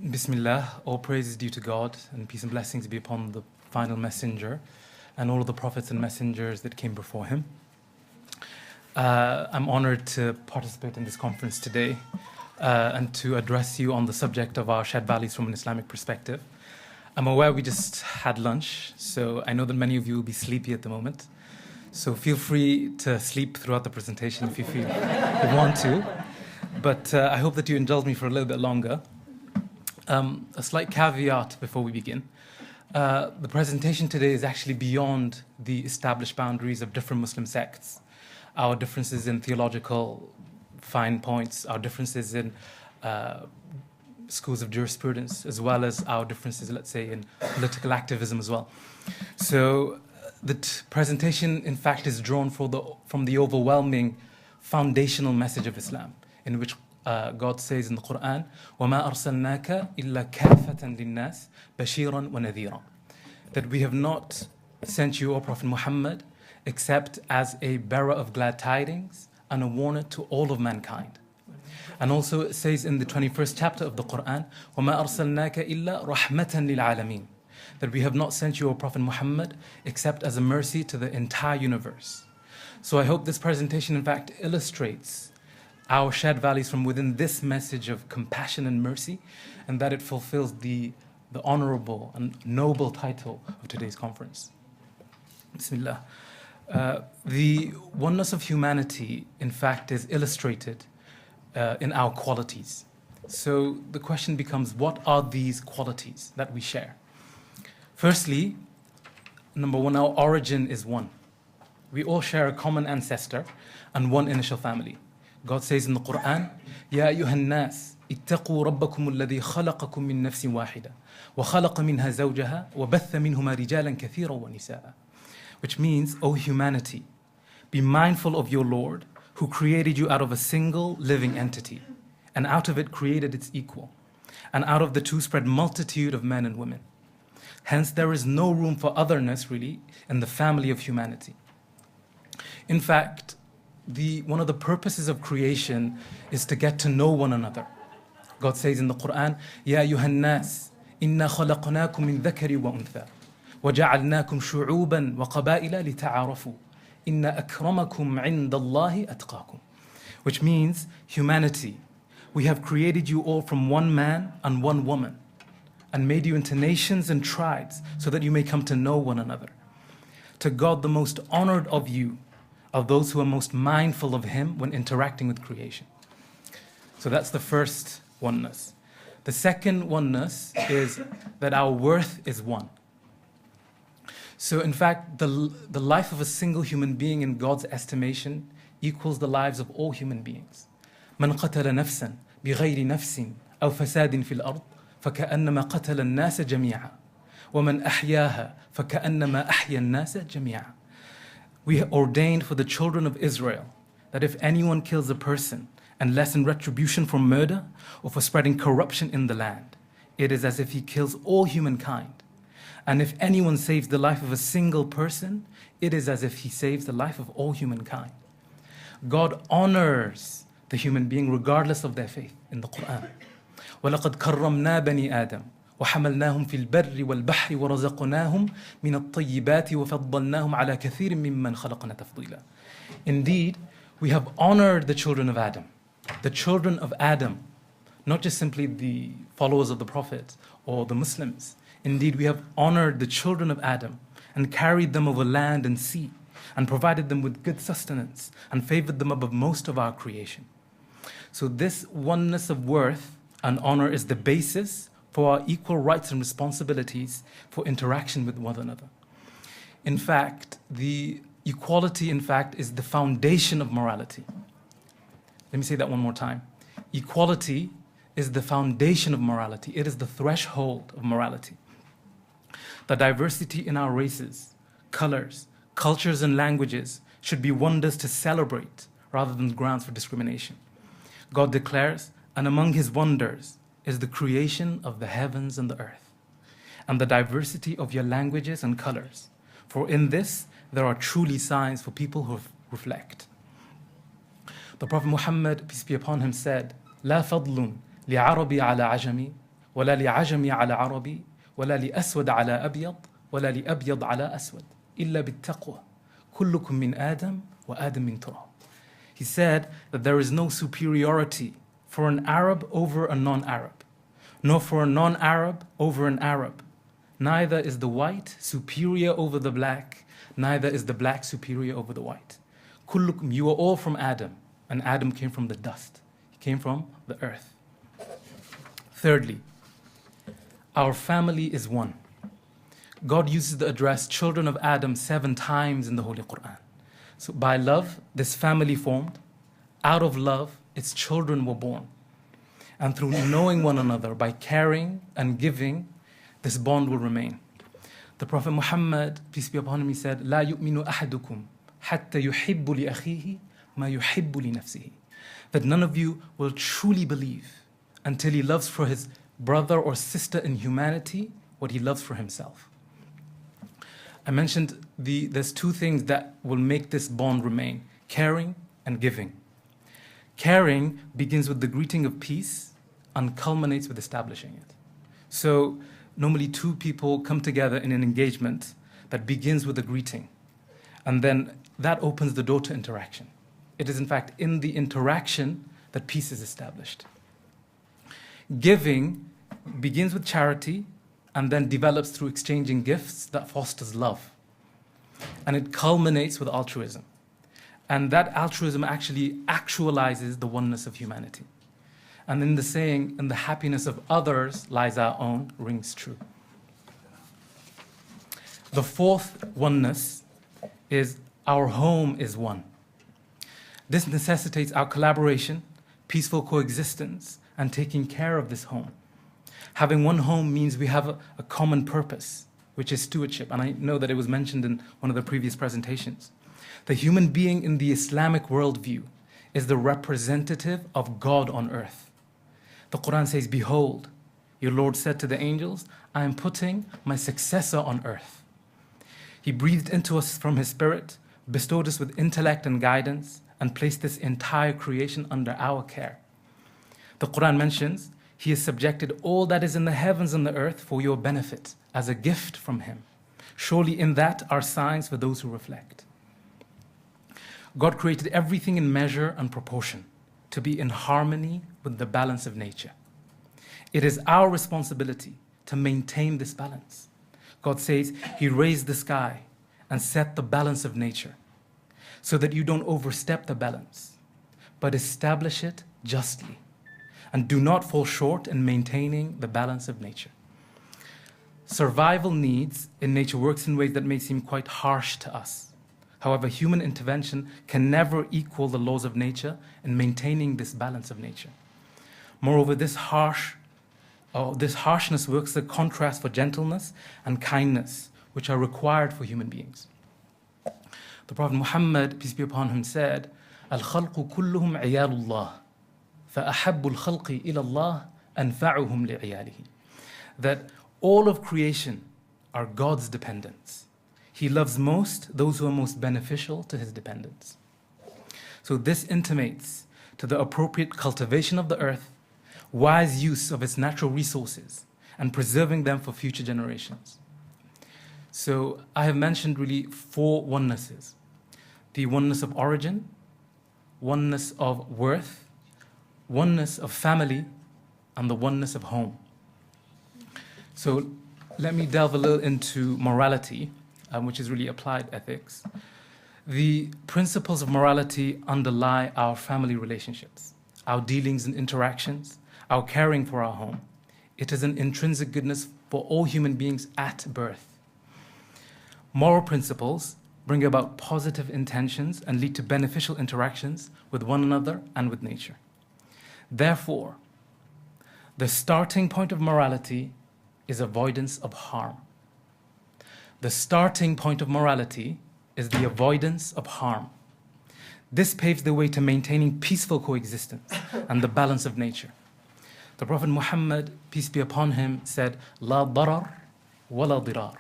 Bismillah, all praise is due to God, and peace and blessings be upon the final messenger and all of the prophets and messengers that came before him. I'm honored to participate in this conference today and to address you on the subject of our shared values from an Islamic perspective. I'm aware we just had lunch, so I know that many of you will be sleepy at the moment. So feel free to sleep throughout the presentation if you feel you want to. But I hope that you indulge me for a little bit longer. A slight caveat before we begin. The presentation today is actually beyond the established boundaries of different Muslim sects. Our differences in theological fine points, our differences in schools of jurisprudence, as well as our differences, let's say, in political activism as well. So the presentation, in fact, is drawn from the overwhelming foundational message of Islam, in which God says in the Quran, وَمَا أَرْسَلْنَاكَ إِلَّا كَافَةً لِلنَّاسِ بَشِيرًا وَنَذِيرًا, that we have not sent you, O Prophet Muhammad, except as a bearer of glad tidings and a warner to all of mankind. And also it says in the 21st chapter of the Quran, وَمَا أَرْسَلْنَاكَ إِلَّا رَحْمَةً لِلْعَالَمِينَ, that we have not sent you, O Prophet Muhammad, except as a mercy to the entire universe. So I hope this presentation, in fact, illustrates our shared values from within this message of compassion and mercy, and that it fulfills the honorable and noble title of today's conference. Bismillah. The oneness of humanity, in fact, is illustrated in our qualities. So the question becomes, what are these qualities that we share? Firstly, number one, our origin is one. We all share a common ancestor and one initial family. God says in the Quran, يَا أَيُّهَا النَّاسِ اتَّقُوا رَبَّكُمُ الَّذِي خَلَقَكُم مِّن نَّفْسٍ وَاحِدَةٍ وَخَلَقَ مِنْهَا زَوْجَهَا وَبَثَّ مِنْهُمَا رِجَالًا كَثِيرًا وَنِسَاءً. Which means, O humanity, be mindful of your Lord, who created you out of a single living entity, and out of it created its equal, and out of the two spread multitude of men and women. Hence, there is no room for otherness, really, in the family of humanity. In fact, one of the purposes of creation is to get to know one another. God says in the Quran, يَا أَيُّهَا النَّاسِ إِنَّا خَلَقْنَاكُم مِّن ذَكَرٍ وَأُنثَىٰ وَجَعَلْنَاكُمْ شُعُوبًا وَقَبَائِلَ لِتَعَارَفُوا إِنَّ أَكْرَمَكُمْ عِندَ اللَّهِ أَتْقَاكُمْ. Which means, humanity, we have created you all from one man and one woman, and made you into nations and tribes so that you may come to know one another. To God, the most honored of you are those who are most mindful of Him when interacting with creation. So that's the first oneness. The second oneness is that our worth is one. So in fact, the life of a single human being in God's estimation equals the lives of all human beings. مَنْ قَتَلَ نَفْسًا بِغَيْرِ نَفْسٍ أَوْ فَسَادٍ فِي الْأَرْضِ فَكَأَنَّمَا قَتَلَ النَّاسَ جَمِيعًا وَمَنْ أَحْيَاهَا فَكَأَنَّمَا أَحْيَا النَّاسَ جَمِيعًا. We ordained for the children of Israel that if anyone kills a person and less in retribution for murder or for spreading corruption in the land, it is as if he kills all humankind. And if anyone saves the life of a single person, it is as if he saves the life of all humankind. God honors the human being regardless of their faith in the Quran. وَلَقَدْ كَرَّمْنَا بَنِي آدَمَ وحملناهم في البر والبحر ورزقناهم من الطيبات وفضلناهم على كثير ممن خلقنا تفضيلا. Indeed, we have honored the children of Adam. The children of Adam, not just simply the followers of the Prophet or the Muslims. Indeed, we have honored the children of Adam and carried them over land and sea and provided them with good sustenance and favored them above most of our creation. So this oneness of worth and honor is the basis for our equal rights and responsibilities for interaction with one another. In fact, the equality, in fact, is the foundation of morality. Let me say that one more time. Equality is the foundation of morality. It is the threshold of morality. The diversity in our races, colors, cultures, and languages should be wonders to celebrate rather than grounds for discrimination. God declares, and among His wonders is the creation of the heavens and the earth, and the diversity of your languages and colors. For in this, there are truly signs for people who reflect. The Prophet Muhammad, peace be upon him, said, لا فضل لعربي على عجمي ولا لعجمي على عربي ولا لأسود على أبيض ولا لأبيض على أسود إلا بالتقوى كلكم من آدم وآدم من تراب. He said that there is no superiority for an Arab over a non-Arab, nor for a non-Arab over an Arab. Neither is the white superior over the black, neither is the black superior over the white. Kullukum, you are all from Adam, and Adam came from the dust. He came from the earth. Thirdly, our family is one. God uses the address children of Adam 7 times in the Holy Quran. So by love, this family formed. Out of love, its children were born. And through knowing one another, by caring and giving, this bond will remain. The Prophet Muhammad, peace be upon him, he said, لا يؤمن أحدكم حتى يحب لأخيه ما يحب لنفسه. That none of you will truly believe until he loves for his brother or sister in humanity what he loves for himself. I mentioned there's 2 things that will make this bond remain: caring and giving. Caring begins with the greeting of peace and culminates with establishing it. So normally 2 people come together in an engagement that begins with a greeting, and then that opens the door to interaction. It is in fact in the interaction that peace is established. Giving begins with charity and then develops through exchanging gifts that fosters love. And it culminates with altruism. And that altruism actually actualizes the oneness of humanity. And in the saying, in the happiness of others lies our own, rings true. The 4th oneness is our home is one. This necessitates our collaboration, peaceful coexistence, and taking care of this home. Having one home means we have a common purpose, which is stewardship. And I know that it was mentioned in one of the previous presentations. The human being in the Islamic worldview is the representative of God on earth. The Quran says, behold, your Lord said to the angels, I am putting my successor on earth. He breathed into us from his spirit, bestowed us with intellect and guidance, and placed this entire creation under our care. The Quran mentions, he has subjected all that is in the heavens and the earth for your benefit, as a gift from him. Surely in that are signs for those who reflect. God created everything in measure and proportion to be in harmony with the balance of nature. It is our responsibility to maintain this balance. God says he raised the sky and set the balance of nature so that you don't overstep the balance, but establish it justly. And do not fall short in maintaining the balance of nature. Survival needs in nature works in ways that may seem quite harsh to us. However, human intervention can never equal the laws of nature in maintaining this balance of nature. Moreover, this harshness works as a contrast for gentleness and kindness, which are required for human beings. The Prophet Muhammad, peace be upon him, said, Al-khalqu kulluhum iyalullah. فَأَحَبُّ الْخَلْقِ إِلَى اللَّهِ أَنْفَعُهُمْ لِعِيَالِهِ. That all of creation are God's dependents. He loves most those who are most beneficial to his dependents. So this intimates to the appropriate cultivation of the earth, wise use of its natural resources, and preserving them for future generations. So I have mentioned really 4 onenesses: the oneness of origin, oneness of worth, oneness of family, and the oneness of home. So let me delve a little into morality, which is really applied ethics. The principles of morality underlie our family relationships, our dealings and interactions, our caring for our home. It is an intrinsic goodness for all human beings at birth. Moral principles bring about positive intentions and lead to beneficial interactions with one another and with nature. Therefore, the starting point of morality is avoidance of harm. The starting point of morality is the avoidance of harm. This paves the way to maintaining peaceful coexistence and the balance of nature. The Prophet Muhammad, peace be upon him, said, La darar wa la dirar.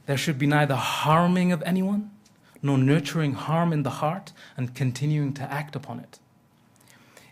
There should be neither harming of anyone, nor nurturing harm in the heart and continuing to act upon it.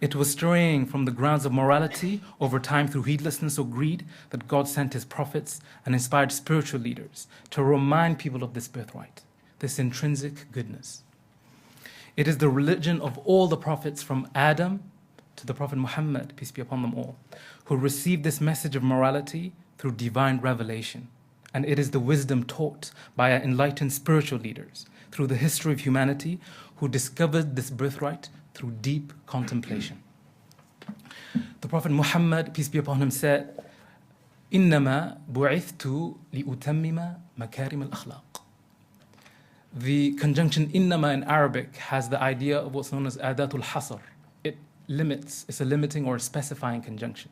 It was straying from the grounds of morality over time through heedlessness or greed that God sent his prophets and inspired spiritual leaders to remind people of this birthright, this intrinsic goodness. It is the religion of all the prophets from Adam to the Prophet Muhammad, peace be upon them all, who received this message of morality through divine revelation. And it is the wisdom taught by our enlightened spiritual leaders through the history of humanity who discovered this birthright through deep contemplation. The Prophet Muhammad, peace be upon him, said, إِنَّمَا بُعِثْتُ لِأُتَمِّمَ مَكَارِمَ الْأَخْلَاقِ. The conjunction إِنَّمَا in Arabic has the idea of what's known as adatul hasr. It limits, it's a limiting or a specifying conjunction.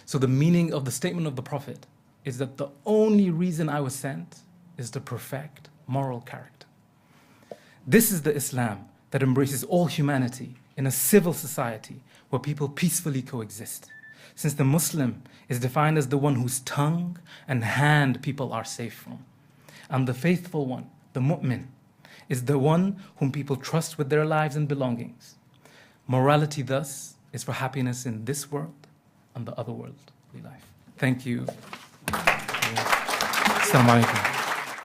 So the meaning of the statement of the Prophet is that the only reason I was sent is to perfect moral character. This is the Islam that embraces all humanity in a civil society where people peacefully coexist. Since the Muslim is defined as the one whose tongue and hand people are safe from. And the faithful one, the mu'min, is the one whom people trust with their lives and belongings. Morality, thus, is for happiness in this world and the other worldly life. Thank you. Assalamu alaikum.